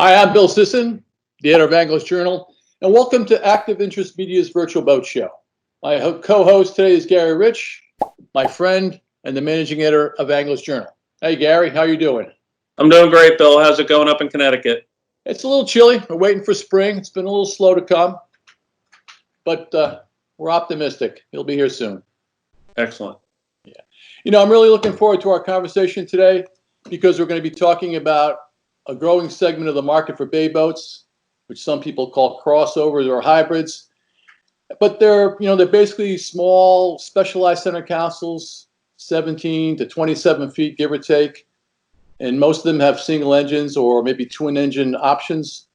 Hi, I'm Bill Sisson, the editor of Anglers Journal, and welcome to Active Interest Media's Virtual Boat Show. My co-host today is Gary Rich, my friend and the managing editor of Anglers Journal. Hey, Gary, how you doing? I'm doing great, Bill. How's it going up in Connecticut? It's a little chilly. We're waiting for spring. It's been a little slow to come, but we're optimistic. It'll be here soon. Excellent. Yeah. I'm really looking forward to our conversation today because we're going to be talking about a growing segment of the market for bay boats, which some people call crossovers or hybrids. But they're basically small, specialized center consoles, 17 to 27 feet, give or take. And most of them have single engines or maybe twin engine options.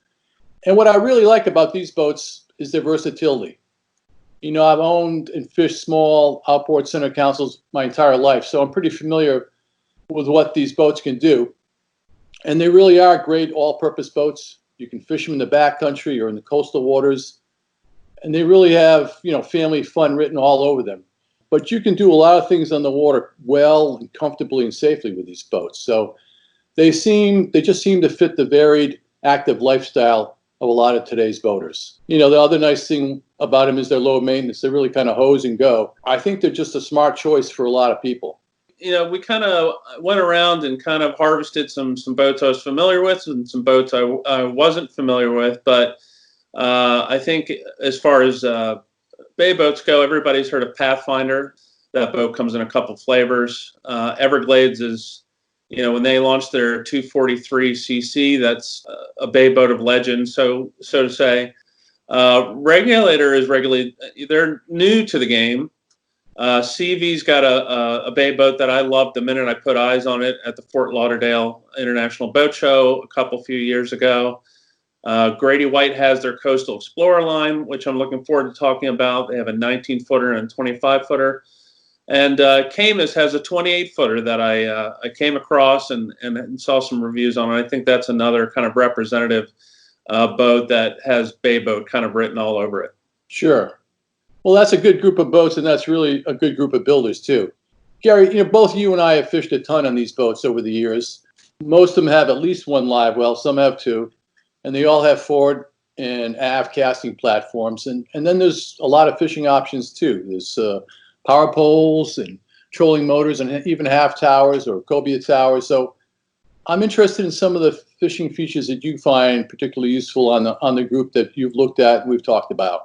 And what I really like about these boats is their versatility. I've owned and fished small outboard center consoles my entire life, so I'm pretty familiar with what these boats can do. And they really are great all-purpose boats. You can fish them in the backcountry or in the coastal waters. And they really have, family fun written all over them. But you can do a lot of things on the water well and comfortably and safely with these boats. So they just seem to fit the varied, active lifestyle of a lot of today's boaters. The other nice thing about them is they're low maintenance. They really kind of hose and go. I think they're just a smart choice for a lot of people. We kind of went around and kind of harvested some boats I was familiar with and some boats I wasn't familiar with. But I think as far as bay boats go, everybody's heard of Pathfinder. That boat comes in a couple flavors. Everglades is, when they launched their 243cc, that's a bay boat of legend, so to say. Regulator is they're new to the game. CV's got a bay boat that I loved the minute I put eyes on it at the Fort Lauderdale International Boat Show a few years ago. Grady White has their Coastal Explorer line, which I'm looking forward to talking about. They have a 19-footer and a 25-footer. And Caymas has a 28-footer that I came across and saw some reviews on. I think that's another kind of representative boat that has bay boat kind of written all over it. Sure. Well, that's a good group of boats, and that's really a good group of builders, too. Gary, both you and I have fished a ton on these boats over the years. Most of them have at least one live well, some have two, and they all have forward and aft casting platforms. And then there's a lot of fishing options, too. There's power poles and trolling motors and even half towers or cobia towers. So I'm interested in some of the fishing features that you find particularly useful on the group that you've looked at and we've talked about.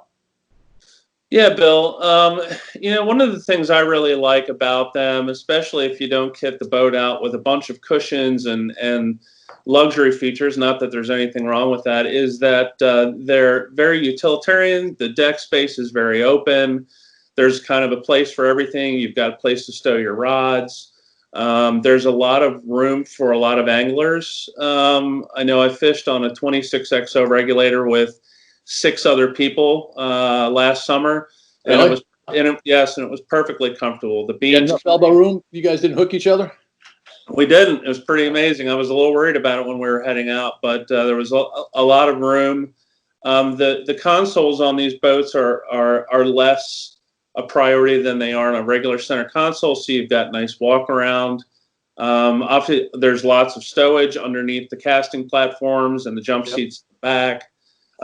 Yeah, Bill. One of the things I really like about them, especially if you don't kit the boat out with a bunch of cushions and luxury features, not that there's anything wrong with that, is that they're very utilitarian. The deck space is very open. There's kind of a place for everything. You've got a place to stow your rods. There's a lot of room for a lot of anglers. I know I fished on a 26XO regulator with 6 other people last summer, and Really? it was perfectly comfortable. The beams, enough elbow room. You guys didn't hook each other? We didn't. It was pretty amazing. I was a little worried about it when we were heading out, but there was a lot of room. The consoles on these boats are less a priority than they are on a regular center console, so you've got nice walk around. Obviously, there's lots of stowage underneath the casting platforms and the jump seats in the back.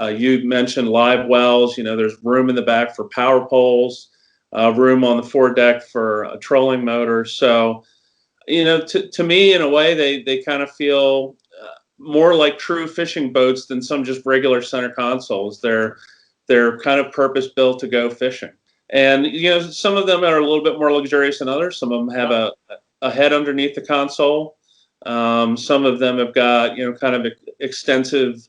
You mentioned live wells. There's room in the back for power poles, room on the foredeck for a trolling motor. So, to me, in a way, they kind of feel more like true fishing boats than some just regular center consoles. They're kind of purpose built to go fishing. And, some of them are a little bit more luxurious than others. Some of them have a head underneath the console. Some of them have got, kind of extensive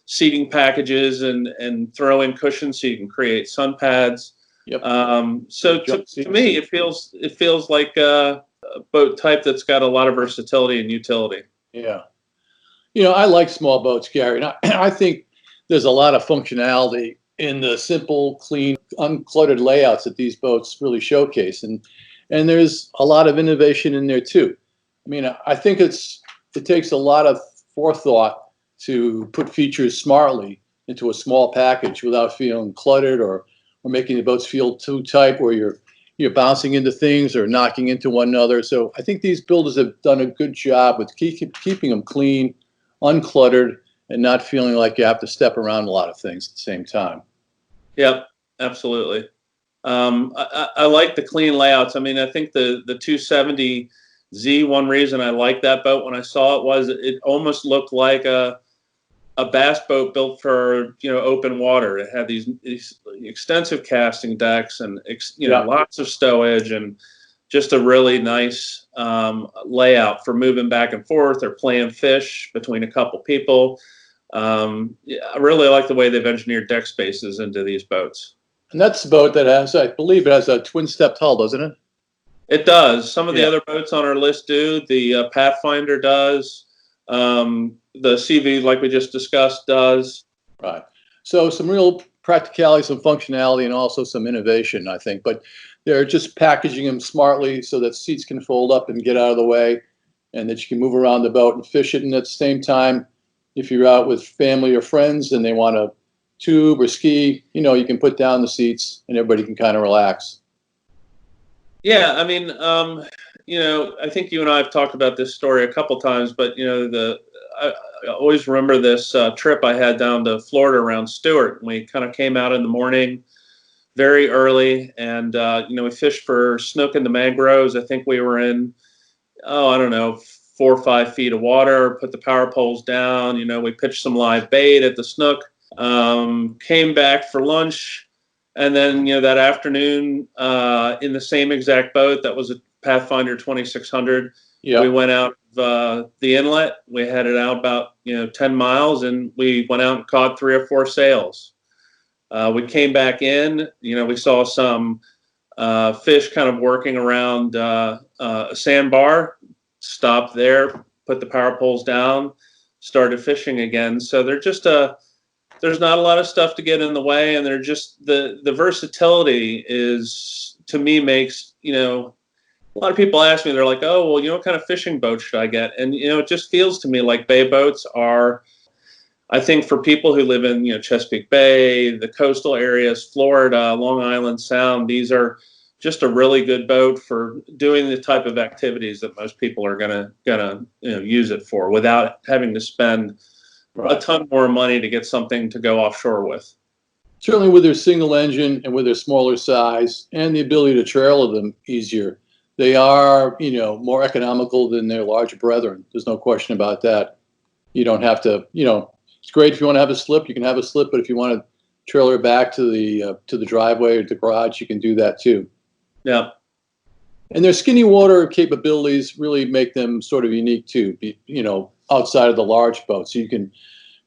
seating packages and throw-in cushions so you can create sun pads. Yep. So to me, it feels like a boat type that's got a lot of versatility and utility. Yeah. I like small boats, Gary, and I think there's a lot of functionality in the simple, clean, uncluttered layouts that these boats really showcase. And there's a lot of innovation in there, too. I think it takes a lot of forethought to put features smartly into a small package without feeling cluttered or making the boats feel too tight where you're bouncing into things or knocking into one another. So I think these builders have done a good job with keeping them clean, uncluttered, and not feeling like you have to step around a lot of things at the same time. Yep, absolutely. I like the clean layouts. I mean, I think the 270Z, one reason I liked that boat when I saw it was it almost looked like a bass boat built for, open water. It had these extensive casting decks and, lots of stowage and just a really nice layout for moving back and forth or playing fish between a couple people. Yeah, I really like the way they've engineered deck spaces into these boats. And that's the boat that has, I believe it has a twin step hull, doesn't it? It does. Some of the other boats on our list do. The Pathfinder does. The CV, like we just discussed, does. Right. So some real practicality, some functionality, and also some innovation, I think. But they're just packaging them smartly so that seats can fold up and get out of the way, and that you can move around the boat and fish it. And at the same time, if you're out with family or friends and they want to tube or ski, you can put down the seats and everybody can kind of relax. Yeah, I mean, I think you and I have talked about this story a couple times, but I always remember this trip I had down to Florida around Stewart. We kind of came out in the morning, very early, and we fished for snook in the mangroves. I think we were in, I don't know, 4 or 5 feet of water. Put the power poles down. We pitched some live bait at the snook. Came back for lunch, and then that afternoon in the same exact boat that was a Pathfinder 2600. Yeah. We went out the inlet. We headed out about 10 miles, and we went out and caught 3 or 4 sails. We came back in. We saw some fish kind of working around a sandbar. Stopped there, put the power poles down, started fishing again. So they're just there's not a lot of stuff to get in the way, and they're just the versatility is, to me, makes a lot of people ask me, they're like, oh, well, what kind of fishing boat should I get? And it just feels to me like bay boats are, I think, for people who live in Chesapeake Bay, the coastal areas, Florida, Long Island Sound, these are just a really good boat for doing the type of activities that most people are gonna use it for without having to spend a ton more money to get something to go offshore with. Certainly with their single engine and with their smaller size and the ability to trailer them easier, they are, more economical than their larger brethren. There's no question about that. You don't have to, it's great if you want to have a slip, you can have a slip, but if you want to trailer it back to the driveway or the garage, you can do that too. Yeah. And their skinny water capabilities really make them sort of unique too, outside of the large boats. So you can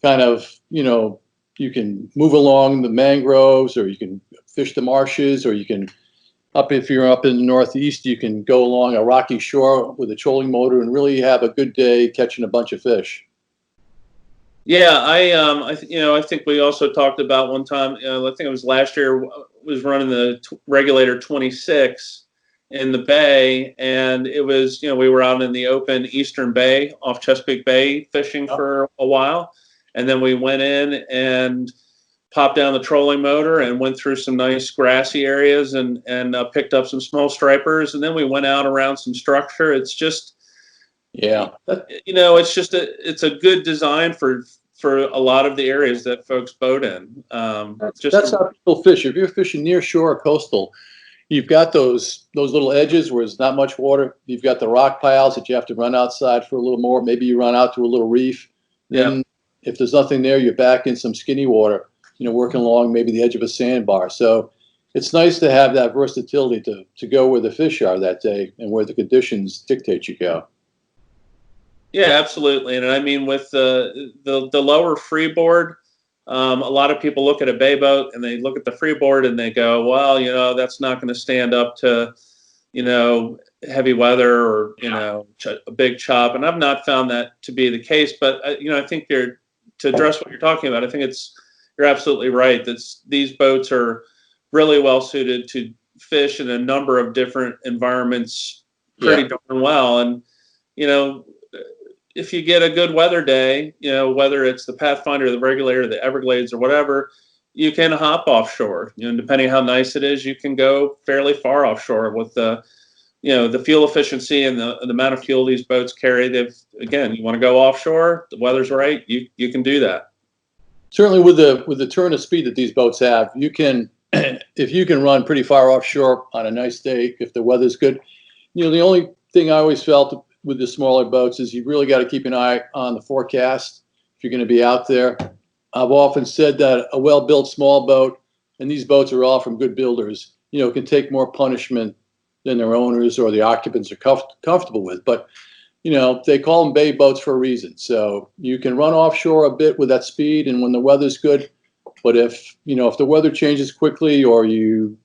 kind of, you can move along the mangroves, or you can fish the marshes, or you can, if you're up in the Northeast, you can go along a rocky shore with a trolling motor and really have a good day catching a bunch of fish. Yeah, I think we also talked about one time. I think it was last year. Was running the Regulator 26 in the bay, and it was we were out in the open Eastern Bay off Chesapeake Bay fishing for a while, and then we went in and popped down the trolling motor and went through some nice grassy areas and picked up some small stripers, and then we went out around some structure. It's just it's a good design for a lot of the areas that folks boat in. That's how people fish. If you're fishing near shore or coastal, you've got those little edges where there's not much water. You've got the rock piles that you have to run outside for a little more. Maybe you run out to a little reef. Then if there's nothing there, you're back in some skinny water, working along maybe the edge of a sandbar. So it's nice to have that versatility to go where the fish are that day and where the conditions dictate you go. Yeah, absolutely. And I mean, with the lower freeboard, a lot of people look at a bay boat and they look at the freeboard and they go, well, that's not going to stand up to, heavy weather or, a big chop. And I've not found that to be the case. But, I think to address what you're talking about, I think you're absolutely right. These boats are really well suited to fish in a number of different environments pretty darn well. And, if you get a good weather day, whether it's the Pathfinder, the Regulator, the Everglades, or whatever, you can hop offshore. Depending how nice it is, you can go fairly far offshore with the the fuel efficiency and the amount of fuel these boats carry. Again, you want to go offshore, the weather's right, you can do that. Certainly, with the turn of speed that these boats have, you can if you can run pretty far offshore on a nice day if the weather's good. The only thing I always felt with the smaller boats is you really got to keep an eye on the forecast if you're going to be out there. I've often said that a well-built small boat, and these boats are all from good builders, can take more punishment than their owners or the occupants are comfortable with. But they call them bay boats for a reason. So you can run offshore a bit with that speed, and when the weather's good. But if the weather changes quickly, or you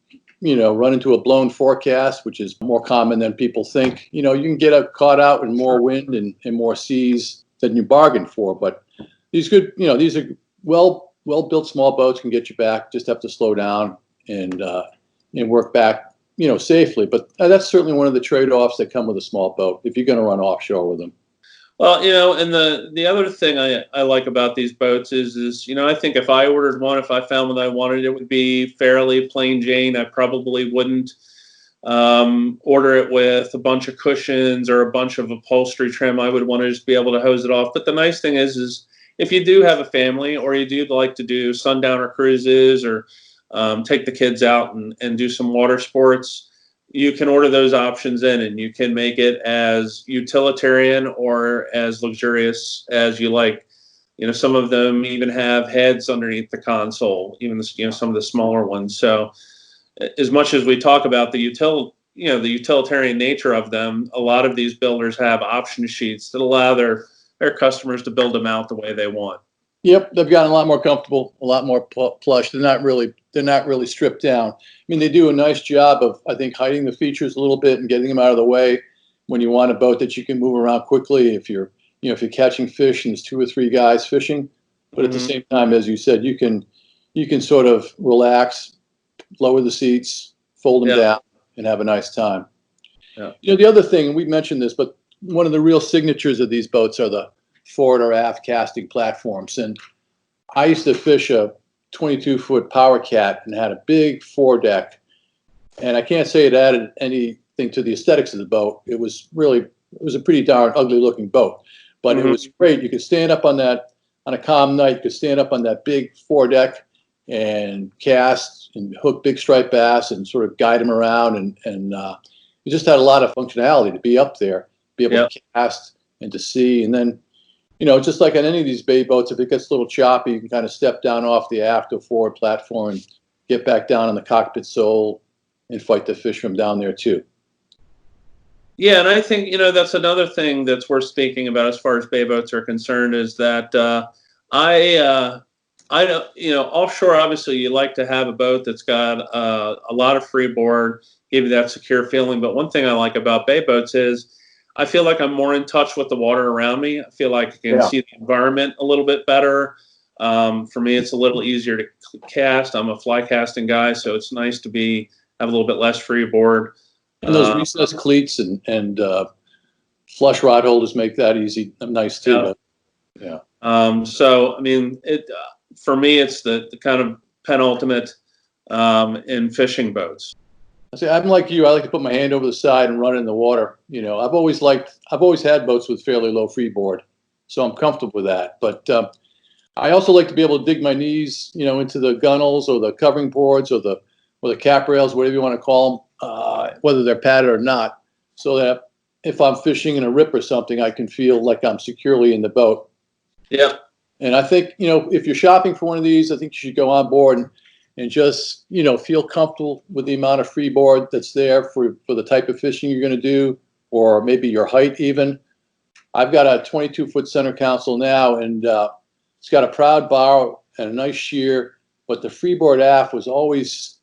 run into a blown forecast, which is more common than people think, you can get caught out in more wind and more seas than you bargained for. But these are well built small boats can get you back. Just have to slow down and work back safely. But that's certainly one of the trade-offs that come with a small boat if you're going to run offshore with them. Well, and the other thing I like about these boats is I think if I ordered one, if I found one I wanted, it would be fairly plain Jane. I probably wouldn't order it with a bunch of cushions or a bunch of upholstery trim. I would want to just be able to hose it off. But the nice thing is if you do have a family, or you do like to do sundowner cruises, or take the kids out and do some water sports, you can order those options in, and you can make it as utilitarian or as luxurious as you like. Some of them even have heads underneath the console, even some of the smaller ones. So as much as we talk about the utilitarian nature of them, a lot of these builders have option sheets that allow their customers to build them out the way they want. Yep, they've gotten a lot more comfortable, a lot more plush. They're not really stripped down. I mean, they do a nice job of, I think, hiding the features a little bit and getting them out of the way when you want a boat that you can move around quickly. If you're catching fish and there's 2 or 3 guys fishing, but at the same time, as you said, you can sort of relax, lower the seats, fold them down, and have a nice time. Yeah. The other thing, and we mentioned this, but one of the real signatures of these boats are the forward or aft casting platforms. And I used to fish a 22-foot Power Cat and had a big foredeck. And I can't say it added anything to the aesthetics of the boat. It was a pretty darn ugly looking boat, but it was great. You could stand up on a calm night, you could stand up on that big foredeck and cast and hook big striped bass and sort of guide them around. And it just had a lot of functionality to be up there, be able to cast and to see. And then, just like on any of these bay boats, if it gets a little choppy, you can kind of step down off the aft or forward platform and get back down on the cockpit sole and fight the fish from down there too. Yeah, and I think that's another thing that's worth speaking about as far as bay boats are concerned, is that I offshore, obviously you like to have a boat that's got a lot of freeboard, give you that secure feeling. But one thing I like about bay boats is I feel like I'm more in touch with the water around me. I feel like I can see the environment a little bit better. For me, it's a little easier to cast. I'm a fly casting guy, so it's nice to have a little bit less freeboard. And those recessed cleats and flush rod holders make that easy. Nice too. Yeah. So I mean, for me, it's the kind of penultimate in fishing boats. See, I'm like you. I like to put my hand over the side and run in the water. I've always had boats with fairly low freeboard, so I'm comfortable with that. But I also like to be able to dig my knees, into the gunnels or the covering boards or the cap rails, whatever you want to call them, whether they're padded or not, so that if I'm fishing in a rip or something, I can feel like I'm securely in the boat. Yeah. And I think, if you're shopping for one of these, I think you should go on board and just, feel comfortable with the amount of freeboard that's there for the type of fishing you're going to do, or maybe your height even. I've got a 22-foot center console now, and it's got a proud bow and a nice sheer, but the freeboard aft was always,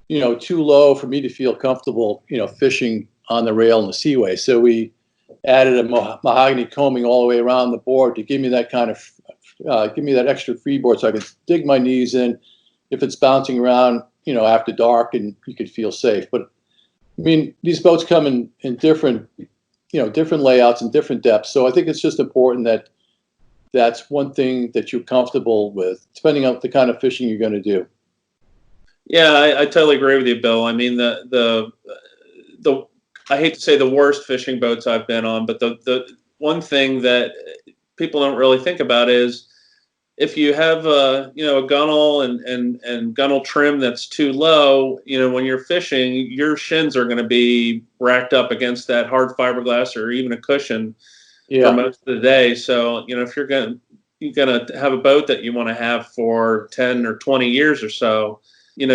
too low for me to feel comfortable, fishing on the rail in the seaway. So we added a mahogany combing all the way around the board to give me that kind of, give me that extra freeboard so I could dig my knees in if it's bouncing around, after dark, and you could feel safe. But I mean, these boats come in different, different layouts and different depths. So I think it's just important that that's one thing that you're comfortable with, depending on the kind of fishing you're going to do. Yeah, I totally agree with you, Bill. I mean, the I hate to say the worst fishing boats I've been on, but the one thing that people don't really think about is if you have a gunnel and gunnel trim that's too low, when you're fishing, your shins are going to be racked up against that hard fiberglass or even a cushion for most of the day. So if you're gonna have a boat that you want to have for 10 or 20 years or so, you'd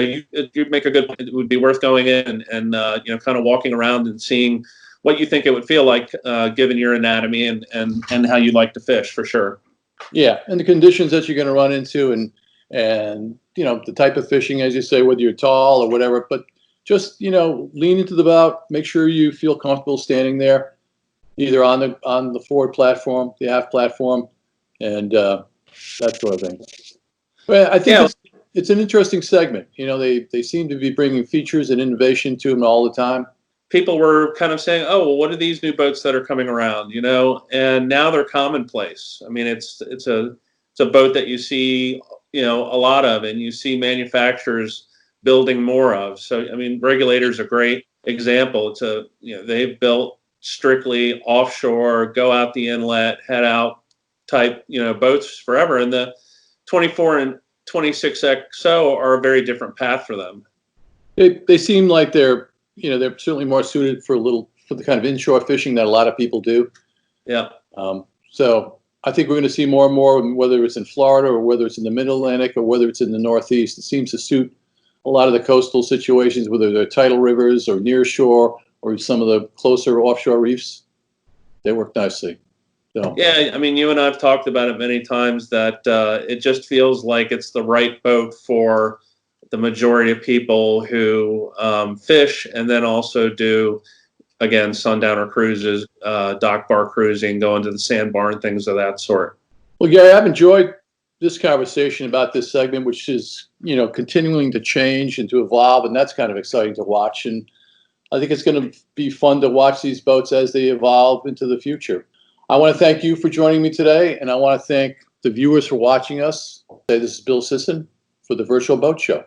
make it would be worth going in and kind of walking around and seeing what you think it would feel like, given your anatomy and how you like to fish, for sure. Yeah, and the conditions that you're going to run into, and the type of fishing, as you say, whether you're tall or whatever. But just lean into the boat, make sure you feel comfortable standing there, either on the forward platform, the aft platform, and that sort of thing. Well, I think it's an interesting segment. They seem to be bringing features and innovation to them all the time. People were kind of saying, "Oh, well, what are these new boats that are coming around?" And now they're commonplace. I mean, it's a boat that you see, a lot of, and you see manufacturers building more of. So, I mean, Regulator's a great example. They've built strictly offshore, go out the inlet, head out type, boats forever. And the 24 and 26 XO are a very different path for them. They seem like they're certainly more suited for the kind of inshore fishing that a lot of people do. Yeah. So I think we're going to see more and more, whether it's in Florida or whether it's in the Mid-Atlantic or whether it's in the Northeast. It seems to suit a lot of the coastal situations, whether they're tidal rivers or near shore or some of the closer offshore reefs. They work nicely. So. Yeah, I mean, you and I have talked about it many times that it just feels like it's the right boat for the majority of people who fish and then also do, again, sundowner cruises, dock bar cruising, going to the sandbar and things of that sort. Well, Gary, I've enjoyed this conversation about this segment, which is, continuing to change and to evolve, and that's kind of exciting to watch. And I think it's going to be fun to watch these boats as they evolve into the future. I want to thank you for joining me today, and I want to thank the viewers for watching us. This is Bill Sisson for the Virtual Boat Show.